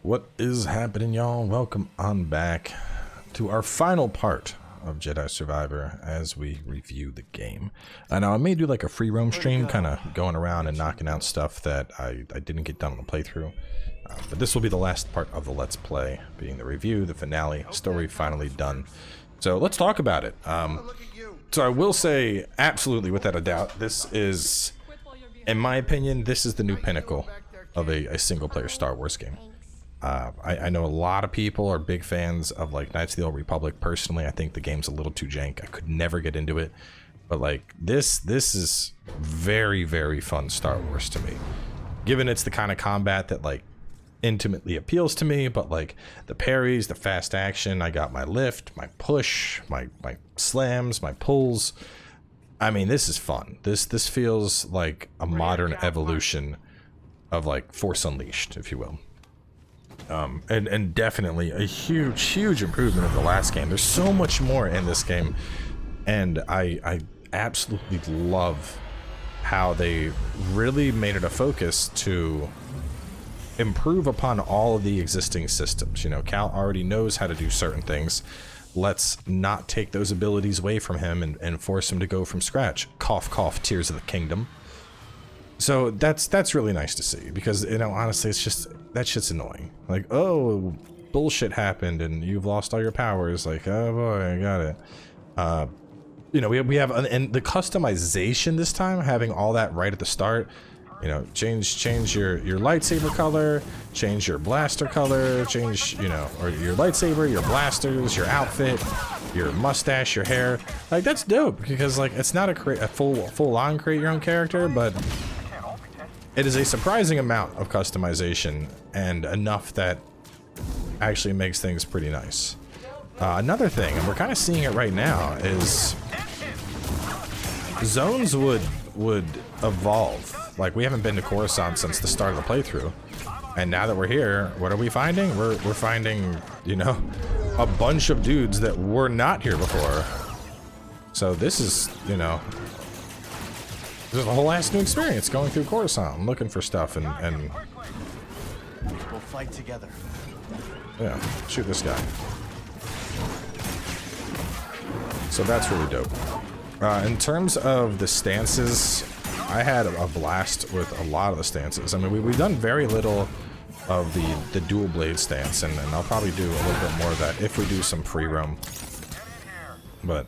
What is happening, y'all? Welcome on back to our final part of Jedi Survivor as we review the game. Now I may do like a free roam stream, kind of going around and knocking out stuff that I didn't get done on the playthrough. But this will be the last part of the Let's Play, being the review, the finale, story finally done. So let's talk about it. So I will say, absolutely, without a doubt, this is, in my opinion, this is the new pinnacle of a single-player Star Wars game. I know a lot of people are big fans of like Knights of the Old Republic. Personally, I think the game's a little too jank. I could never get into it. But like this is very, very fun Star Wars to me. Given it's the kind of combat that like intimately appeals to me, but like the parries, the fast action, I got my lift, my push, my slams, my pulls. I mean, this is fun. This feels like a modern evolution of like Force Unleashed, if you will. And definitely a huge improvement of the last game. There's so much more in this game, and I absolutely love how they really made it a focus to improve upon all of the existing systems. You know, Cal already knows how to do certain things. Let's not take those abilities away from him and force him to go from scratch. Cough, cough, Tears of the Kingdom. So that's really nice to see, because, you know, honestly, it's just, that shit's annoying. Like, oh, bullshit happened and you've lost all your powers. Like, oh boy, I got it. You know, we have and the customization this time, having all that right at the start. You know, change your lightsaber color, change your blaster color, change, you know, or your lightsaber, your blasters, your outfit, your mustache, your hair. Like, that's dope, because like it's not a full on create your own character, but it is a surprising amount of customization, and enough that actually makes things pretty nice. Another thing, and we're kind of seeing it right now, is zones would evolve. Like, we haven't been to Coruscant since the start of the playthrough, and now that we're here, what are we finding? We're finding, you know, a bunch of dudes that were not here before. So this is, you know, this is a whole ass new experience going through Coruscant, looking for stuff, and we'll fight together. Yeah, shoot this guy. So that's really dope. In terms of the stances, I had a blast with a lot of the stances. I mean, we've done very little of the dual blade stance, and I'll probably do a little bit more of that if we do some free roam. But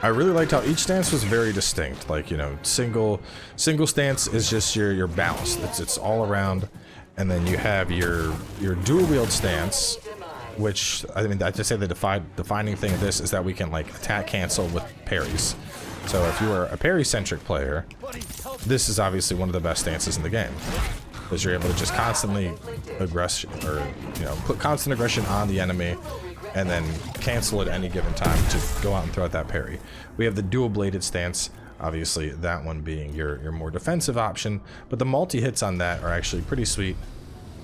I really liked how each stance was very distinct. Like, you know, single stance is just your balance. It's all around, and then you have your dual wield stance, which, I mean, I just say the defining thing of this is that we can like attack cancel with parries. So if you are a parry-centric player, this is obviously one of the best stances in the game, because you're able to just constantly aggress, or, you know, put constant aggression on the enemy, and then cancel at any given time to go out and throw out that parry. We have the dual-bladed stance, obviously that one being your more defensive option, but the multi-hits on that are actually pretty sweet.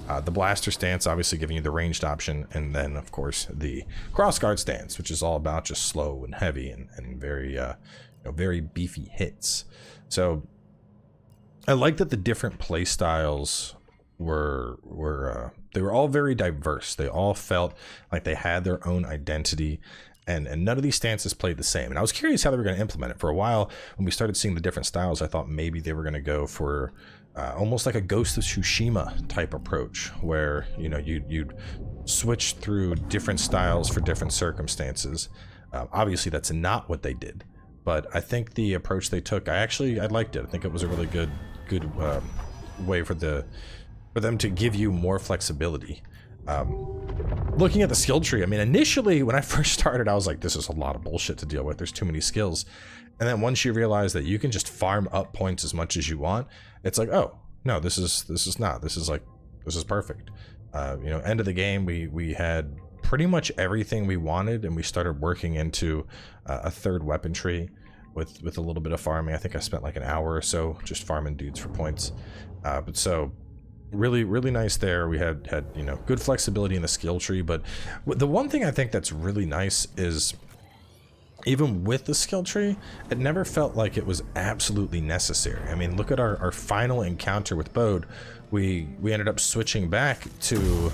The blaster stance obviously giving you the ranged option, and then of course the crossguard stance, which is all about just slow and heavy and very you know, very beefy hits. So I like that the different play styles were they were all very diverse. They all felt like they had their own identity, and none of these stances played the same. And I was curious how they were going to implement it. For a while, when we started seeing the different styles, I thought maybe they were going to go for almost like a Ghost of Tsushima type approach, where, you know, you'd switch through different styles for different circumstances. Obviously, that's not what they did, but I think the approach they took, I liked it. I think it was a really good way for them to give you more flexibility. Looking at the skill tree, I mean, initially when I first started, I was like, this is a lot of bullshit to deal with. There's too many skills. And then once you realize that you can just farm up points as much as you want, it's like, oh no, this is perfect. You know, end of the game, we had pretty much everything we wanted, and we started working into a third weapon tree with a little bit of farming. I think I spent like an hour or so just farming dudes for points. But so really nice there. We had you know, good flexibility in the skill tree. But the one thing I think that's really nice is even with the skill tree, it never felt like it was absolutely necessary. I mean, look at our final encounter with Bode. We ended up switching back to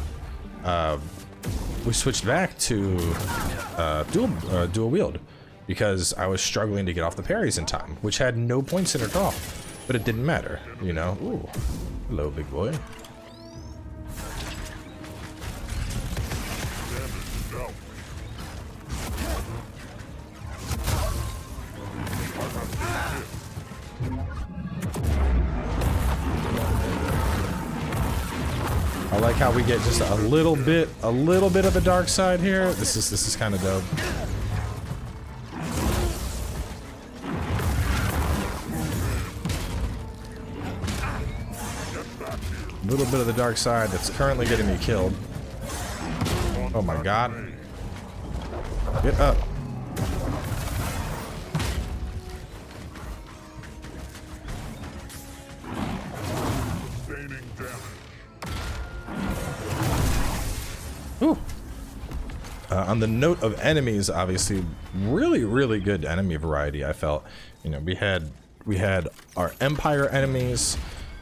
dual wield because I was struggling to get off the parries in time, which had no points in it at all. But it didn't matter, you know. Ooh, hello, big boy. I like how we get just a little bit of the dark side here. This is kind of dope. A little bit of the dark side that's currently getting me killed. Oh my god. Get up. Ooh. On the note of enemies, obviously, really good enemy variety. I felt, you know, we had our Empire enemies,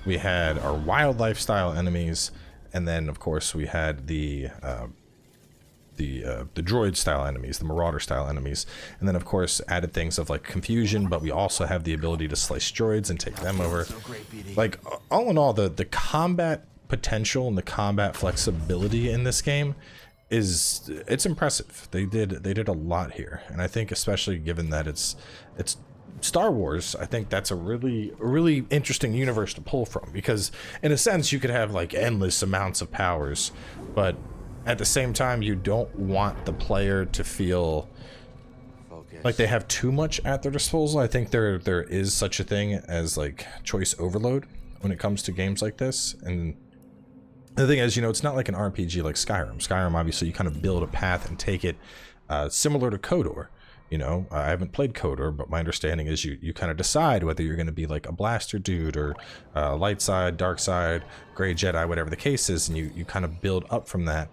we had our wildlife style enemies, and then of course we had the droid style enemies, the marauder style enemies, and then of course added things of like confusion. But we also have the ability to slice droids and take them over. Like all in all, the combat potential and the combat flexibility in this game it's impressive. They did a lot here, and I think especially given that it's Star Wars, I think that's a really interesting universe to pull from, because in a sense you could have like endless amounts of powers, but at the same time you don't want the player to feel like they have too much at their disposal. I think there is such a thing as like choice overload when it comes to games like this. And the thing is, you know, it's not like an RPG like Skyrim. Skyrim, obviously, you kind of build a path and take it, similar to KOTOR. You know, I haven't played KOTOR, but my understanding is you kind of decide whether you're going to be like a blaster dude or light side, dark side, gray Jedi, whatever the case is, and you kind of build up from that.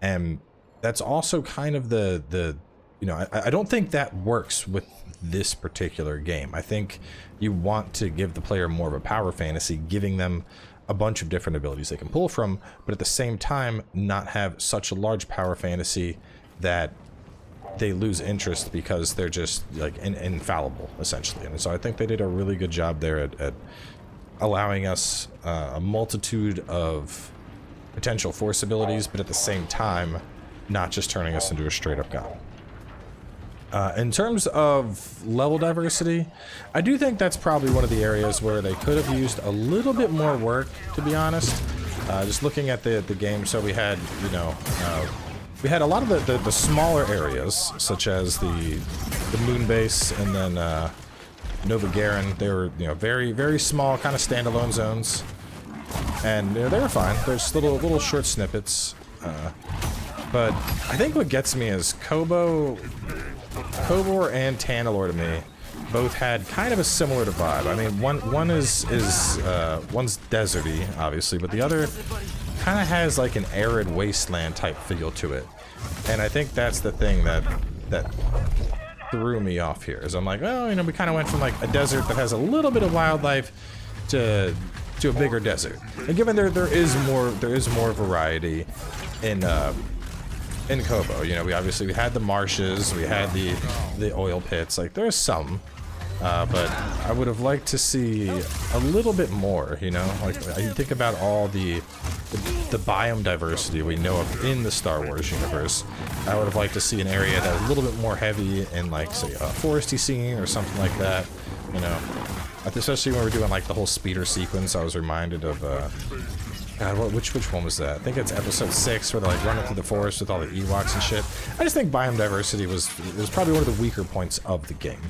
And that's also kind of the you know, I don't think that works with this particular game. I think you want to give the player more of a power fantasy, giving them a bunch of different abilities they can pull from, but at the same time not have such a large power fantasy that they lose interest because they're just like infallible essentially. And so I think they did a really good job there at allowing us a multitude of potential force abilities, but at the same time not just turning us into a straight up god. In terms of level diversity, I do think that's probably one of the areas where they could have used a little bit more work, to be honest. Just looking at the game, so we had, you know, we had a lot of the smaller areas, such as the moon base and then Nova Garen. They were, you know, very small, kind of standalone zones, and you know, they were fine. There's little short snippets, but I think what gets me is Kobor and Tanalorr to me both had kind of a similar vibe. I mean, one is one's deserty, obviously, but the other kind of has like an arid wasteland type feel to it. And I think that's the thing that threw me off here, is I'm like, well, you know, we kind of went from like a desert that has a little bit of wildlife to a bigger desert. And given there is more variety in Kobo, you know, we had the marshes, we had the oil pits, like there's some, but I would have liked to see a little bit more, you know, like I think about all the biome diversity we know of in the Star Wars universe. I would have liked to see an area that was a little bit more heavy in, like, say, a foresty scene or something like that, you know, especially when we're doing like the whole speeder sequence. I was reminded of God, which one was that? I think it's episode 6 where they're like running through the forest with all the Ewoks and shit. I just think biome diversity was probably one of the weaker points of the game.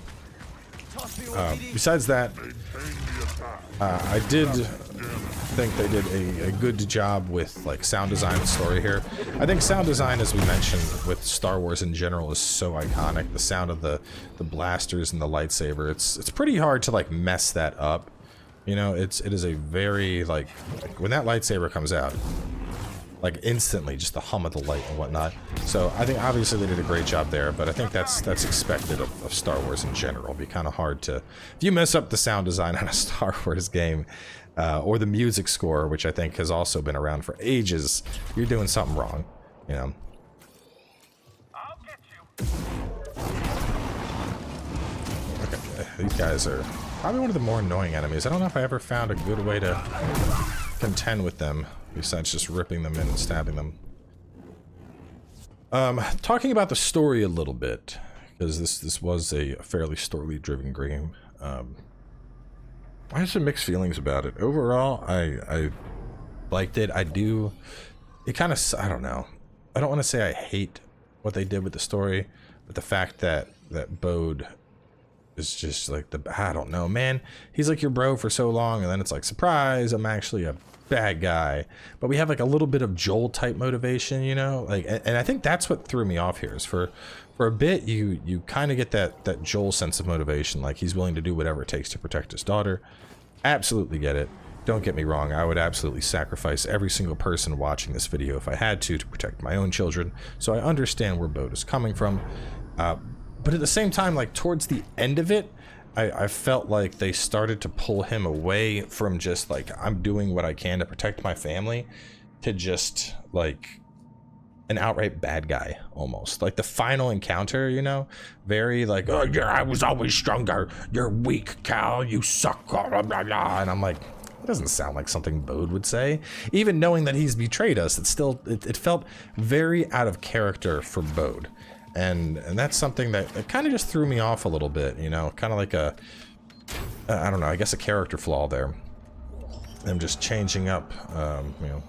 Besides that, I did think they did a good job with like sound design and story here. I think sound design, as we mentioned, with Star Wars in general is so iconic. The sound of the blasters and the lightsaber, it's pretty hard to like mess that up. You know, it is a very, like when that lightsaber comes out, like instantly, just the hum of the light and whatnot. So I think obviously they did a great job there, but I think that's expected of Star Wars in general. It'd be kind of hard to, if you mess up the sound design on a Star Wars game, or the music score, which I think has also been around for ages, you're doing something wrong, you know. I'll get you. Okay, these guys are probably one of the more annoying enemies. I don't know if I ever found a good way to contend with them besides just ripping them in and stabbing them. Talking about the story a little bit, because this was a fairly story-driven game. I have some mixed feelings about it. Overall, I liked it. It kind of, I don't know. I don't want to say I hate what they did with the story, but the fact that Bode is just like I don't know, man. He's like your bro for so long, and then it's like, surprise, I'm actually a bad guy. But we have like a little bit of Joel type motivation, you know, like, and I think that's what threw me off here is for a bit you kind of get that Joel sense of motivation, like he's willing to do whatever it takes to protect his daughter. Absolutely get it. Don't get me wrong, I would absolutely sacrifice every single person watching this video if I had to protect my own children. So I understand where Bode is coming from. But at the same time, like towards the end of it, I felt like they started to pull him away from just like, I'm doing what I can to protect my family, to just like an outright bad guy almost. Like the final encounter, you know, very like, oh yeah, I was always stronger. You're weak, Cal. You suck. Blah, blah, blah. And I'm like, it doesn't sound like something Bode would say. Even knowing that he's betrayed us, it felt very out of character for Bode. And that's something that kind of just threw me off a little bit, you know, kind of like I don't know, I guess a character flaw there. Them just changing up, you know,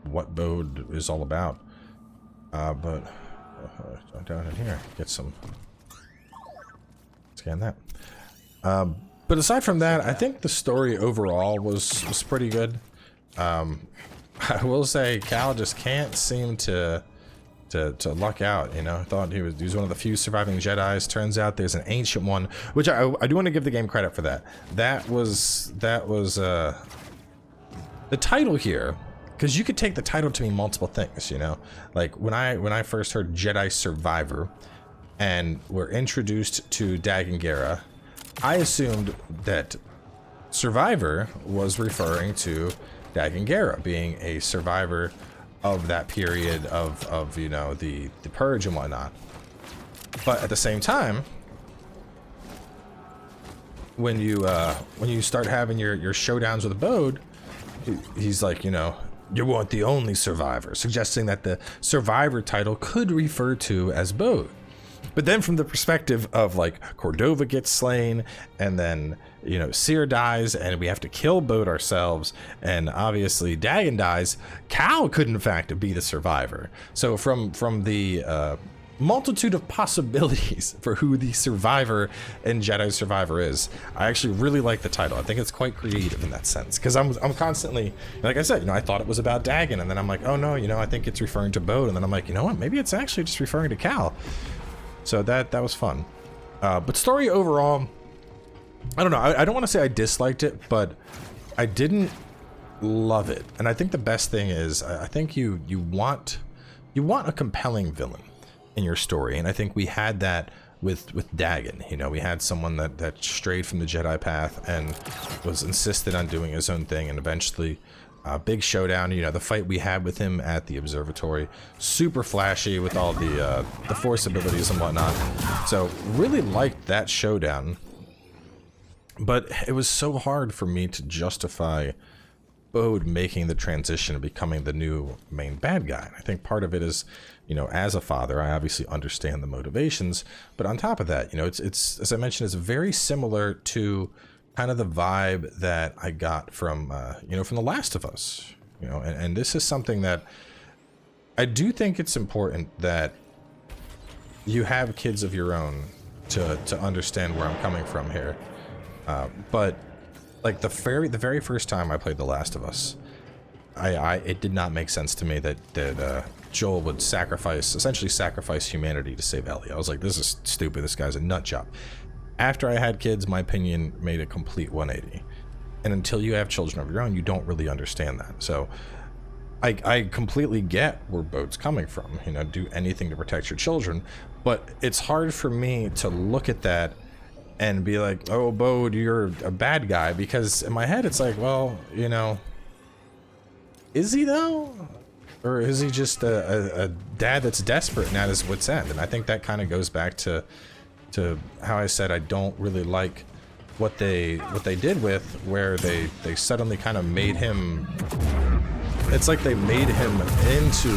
what Bode is all about. But down in here, get some, scan that. But aside from that, I think the story overall was pretty good. I will say Cal just can't seem to luck out, you know. I thought he was one of the few surviving Jedis. Turns out there's an ancient one, which I do want to give the game credit for that. That was the title here, because you could take the title to mean multiple things, you know. Like when I first heard Jedi Survivor and we're introduced to Dagan Gera, I assumed that Survivor was referring to Dagan Gera being a survivor of that period of you know, the purge and whatnot. But at the same time, when you start having your showdowns with Bode, he's like, you know, you weren't the only survivor, suggesting that the survivor title could refer to as Bode. But then from the perspective of like Cordova gets slain, and then, you know, Seer dies and we have to kill Bode ourselves, and obviously Dagan dies, Cal could in fact be the survivor. So from the multitude of possibilities for who the survivor in Jedi Survivor is, I actually really like the title. I think it's quite creative in that sense, because I'm constantly, like I said, you know, I thought it was about Dagan, and then I'm like, oh no, you know, I think it's referring to Bode, and then I'm like, you know what, maybe it's actually just referring to Cal. So that was fun. But story overall, I don't know. I don't want to say I disliked it, but I didn't love it. And I think the best thing is, I think you want a compelling villain in your story, and I think we had that with Dagan. You know, we had someone that strayed from the Jedi path and was insisted on doing his own thing, and eventually. Big showdown, you know, the fight we had with him at the observatory, super flashy with all the force abilities and whatnot. So really liked that showdown, but it was so hard for me to justify Bode making the transition and becoming the new main bad guy. I think part of it is, you know, as a father, I obviously understand the motivations, but on top of that, you know, it's as I mentioned, it's very similar to kind of the vibe that I got from, you know, from The Last of Us, you know, and this is something that I do think it's important that you have kids of your own to understand where I'm coming from here. But like the very first time I played The Last of Us, it did not make sense to me that Joel would essentially sacrifice humanity to save Ellie. I was like, this is stupid. This guy's a nut job. After I had kids, my opinion made a complete 180. And until you have children of your own, you don't really understand that. So I completely get where Bode's coming from, you know, do anything to protect your children, but it's hard for me to look at that and be like, oh, Bode, you're a bad guy, because in my head it's like, well, you know, is he though? Or is he just a dad that's desperate and at his wit's end? And I think that kind of goes back to how I said I don't really like what they did with, where they suddenly kind of made him, it's like they made him into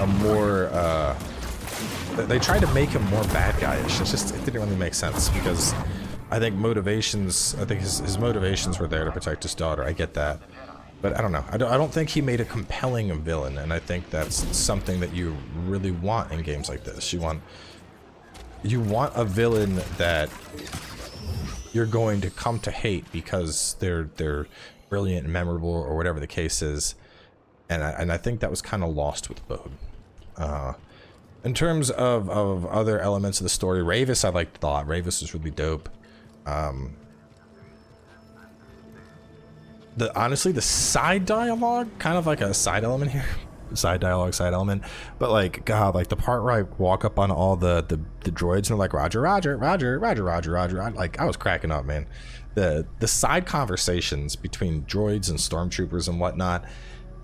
a more they tried to make him more bad guyish. It didn't really make sense, because I think his motivations were there to protect his daughter. I get that, but I don't know. I don't think he made a compelling villain, and I think that's something that you really want in games like this. You want a villain that you're going to come to hate because they're brilliant and memorable, or whatever the case is, and I think that was kind of lost with Bode. In terms of other elements of the story, Ravis I liked a lot. Ravis was really dope. Honestly, the side dialogue, kind of like a side element here. Side dialogue, side element. But like, God, like the part where I walk up on all the droids and they're like, Roger, Roger, Roger, Roger, Roger, Roger. I was cracking up, man. The side conversations between droids and stormtroopers and whatnot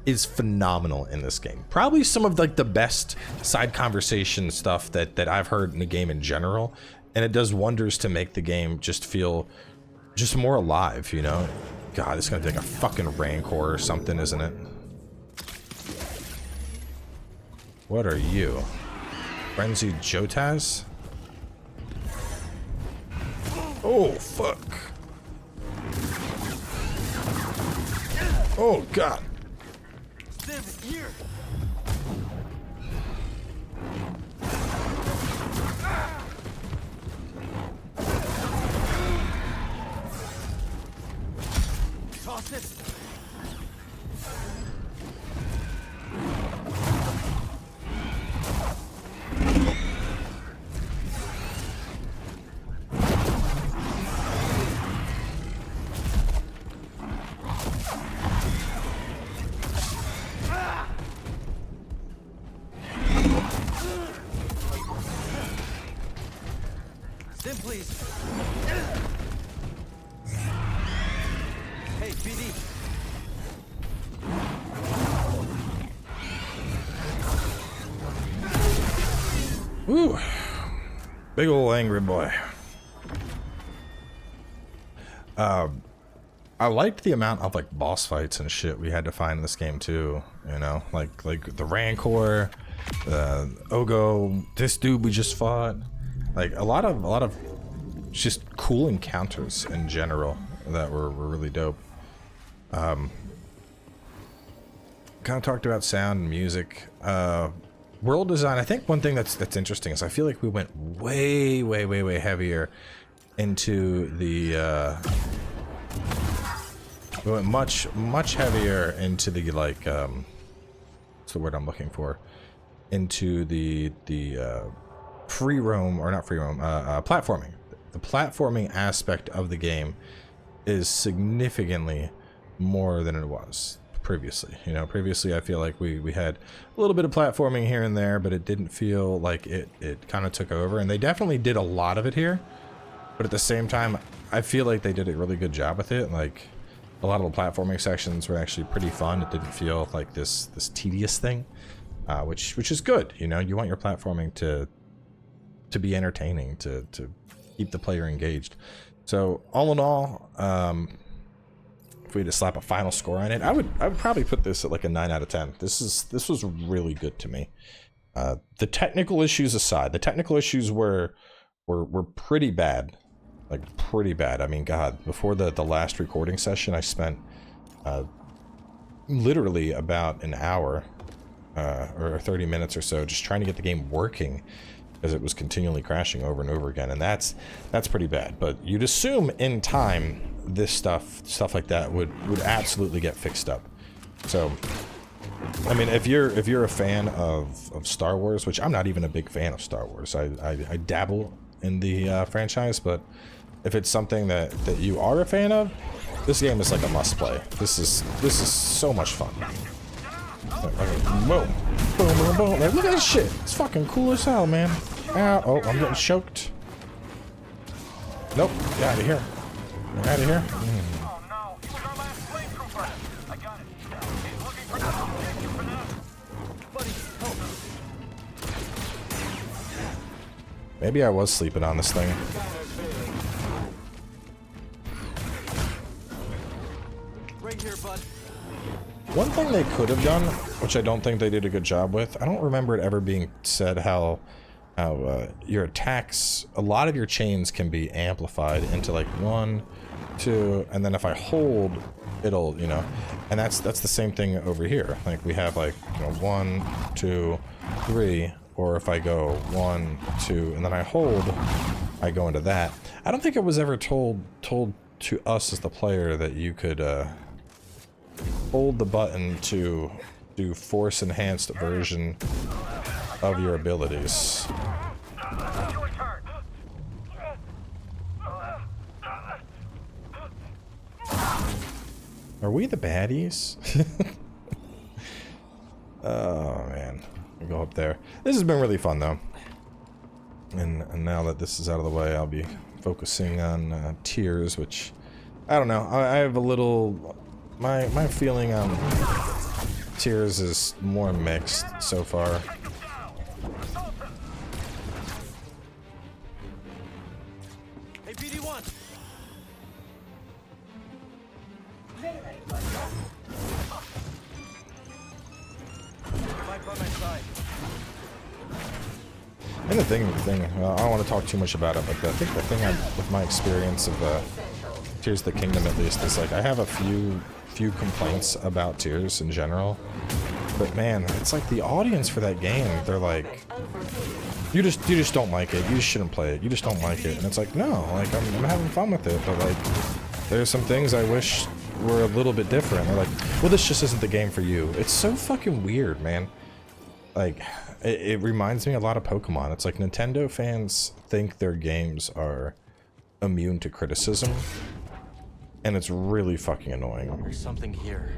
is phenomenal in this game. Probably some of like the best side conversation stuff that I've heard in the game in general, and it does wonders to make the game just feel just more alive, you know? God, it's gonna take a fucking Rancor or something, isn't it? What are you? Frenzied Jotaz? Oh, fuck. Oh, God. Here. Toss it. Sim, please. Hey, BD. Woo. Big ol' angry boy. I liked the amount of like boss fights and shit we had to find in this game too, you know, like the Rancor, Ogo, this dude we just fought. Like a lot of just cool encounters in general that were really dope. Kind of talked about sound and music. World design, I think one thing that's interesting is I feel like we went way heavier into the we went much heavier into the like what's the word I'm looking for, into the free roam, or not free roam, platforming. The platforming aspect of the game is significantly more than it was previously. You know, previously I feel like we had a little bit of platforming here and there, but it didn't feel like it kind of took over, and they definitely did a lot of it here, but at the same time I feel like they did a really good job with it. Like a lot of the platforming sections were actually pretty fun. It didn't feel like this tedious thing, which is good. You know, you want your platforming to be entertaining, to keep the player engaged. So all in all, if we had to slap a final score on it, I would probably put this at like a 9 out of 10. This was really good to me. The technical issues aside, the technical issues were pretty bad, like pretty bad. I mean, God, before the last recording session, I spent literally about an hour or 30 minutes or so just trying to get the game working, because it was continually crashing over and over again, and that's pretty bad. But you'd assume in time this stuff like that would absolutely get fixed up. So I mean, if you're a fan of Star Wars, which I'm not even a big fan of Star Wars, I dabble in the franchise, but if it's something that you are a fan of, this game is like a must play. This is so much fun. Boom. Boom, boom, boom. Like, look at this shit. It's fucking cool as hell, man. Ow. Oh, I'm getting choked. Nope. Get out of here. Get out of here. Oh no, he was our last flame trooper. I got it. He's looking for now. Thank you for that. Buddy, help. Maybe I was sleeping on this thing. Right here, bud. One thing they could have done, which I don't think they did a good job with, I don't remember it ever being said how your attacks, a lot of your chains can be amplified into like 1, 2, and then if I hold, it'll, you know, and that's the same thing over here. Like we have like, you know, 1, 2, 3, or if I go 1, 2, and then I hold, I go into that. I don't think it was ever told to us as the player that you could hold the button to do force enhanced version of your abilities. Your turn. Are we the baddies? Oh man, we go up there. This has been really fun though, and now that this is out of the way, I'll be focusing on tiers, which I don't know. I have a little my feeling on tiers is more mixed so far. Hey, BD1. Right by my side. And the thing I don't want to talk too much about it, but I think the thing with my experience of Tears of the Kingdom at least is like I have a few complaints about Tears in general, but man, it's like the audience for that game, they're like, you just don't like it, you just shouldn't play it, you just don't like it, and it's like, no, like I'm having fun with it, but like there's some things I wish were a little bit different. They're like, well, this just isn't the game for you. It's so fucking weird, man. Like it reminds me a lot of Pokemon. It's like Nintendo fans think their games are immune to criticism, and it's really fucking annoying. There's something here.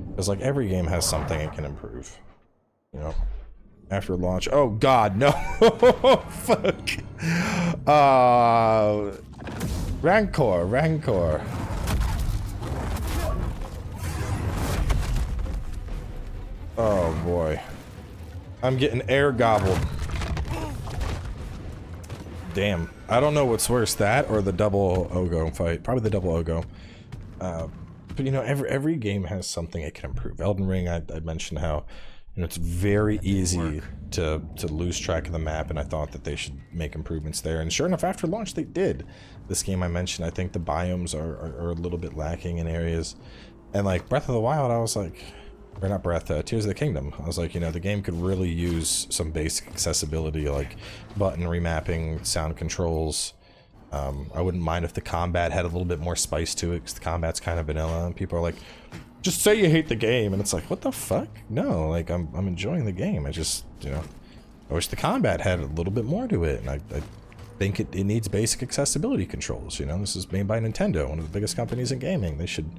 Because like every game has something it can improve, you know. After launch, oh god, no. Fuck. Rancor. Oh boy, I'm getting air gobbled. Damn, I don't know what's worse, that or the double Ogo fight. Probably the double Ogo. But you know, every game has something it can improve. Elden Ring, I mentioned how, you know, it's very easy to lose track of the map, and I thought that they should make improvements there. And sure enough, after launch, they did. This game I mentioned, I think the biomes are a little bit lacking in areas. And like Breath of the Wild, I was like, or not Breath, Tears of the Kingdom. I was like, you know, the game could really use some basic accessibility, like button remapping, sound controls. I wouldn't mind if the combat had a little bit more spice to it, because the combat's kind of vanilla, and people are like, just say you hate the game, and it's like, what the fuck? No, like, I'm enjoying the game. I just, you know, I wish the combat had a little bit more to it, and I think it needs basic accessibility controls, you know? This is made by Nintendo, one of the biggest companies in gaming. They should,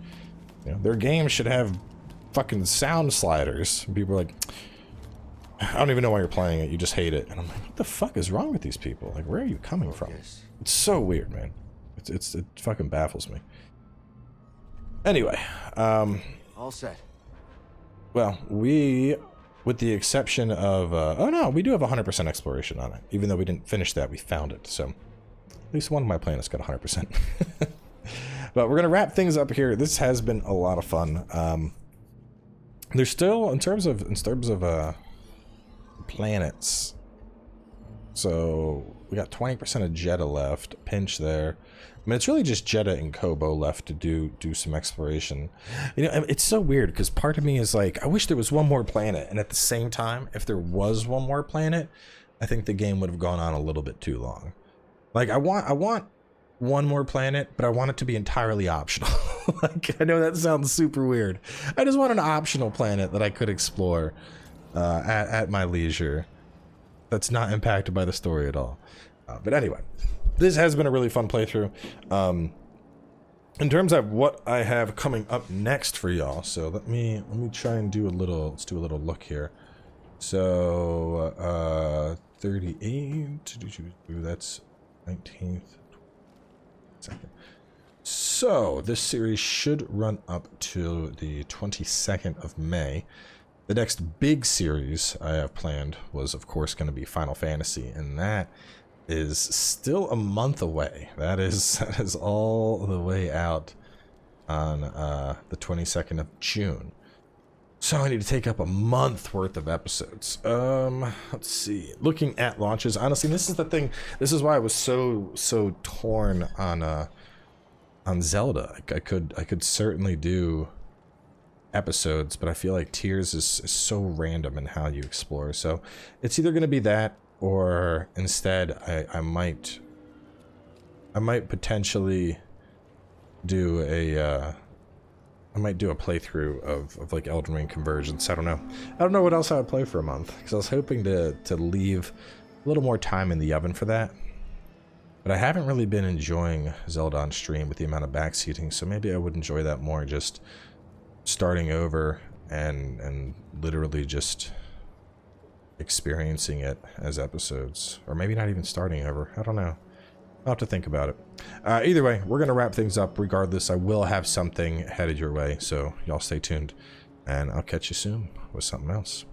you know, their games should have fucking sound sliders. And people are like, I don't even know why you're playing it, you just hate it. And I'm like, what the fuck is wrong with these people? Like, where are you coming from? It's so weird, man. It fucking baffles me. Anyway, All set. well, we, with the exception of, oh no, we do have 100% exploration on it. Even though we didn't finish that, we found it. So, at least one of my planets got 100%. But we're going to wrap things up here. This has been a lot of fun. There's still, in terms of planets, so we got 20% of Jeddah left, pinch there. I mean, it's really just Jeddah and Kobo left to do some exploration. You know, it's so weird, because part of me is like, I wish there was one more planet, and at the same time, if there was one more planet, I think the game would have gone on a little bit too long. Like, I want one more planet, but I want it to be entirely optional. Like, I know that sounds super weird. I just want an optional planet that I could explore at my leisure, that's not impacted by the story at all. But anyway, this has been a really fun playthrough. in terms of what I have coming up next for y'all, so let me try and do a little. Let's do a little look here. So 38. That's 19th. Second. So this series should run up to the 22nd of May. The next big series I have planned was, of course, going to be Final Fantasy, and that is still a month away. That is all the way out on the 22nd of June. So I need to take up a month worth of episodes. Let's see. Looking at launches, honestly, this is the thing. This is why I was so torn on Zelda. I could certainly do episodes, but I feel like Tears is so random in how you explore. So it's either going to be that, or instead I might potentially do a playthrough of like Elden Ring Convergence. I don't know what else I would play for a month, because I was hoping to leave a little more time in the oven for that. But I haven't really been enjoying Zelda on stream with the amount of backseating, so maybe I would enjoy that more, just starting over and literally just experiencing it as episodes. Or maybe not even starting over. I don't know. I'll have to think about it. Either way, we're going to wrap things up regardless. I will have something headed your way, so y'all stay tuned. And I'll catch you soon with something else.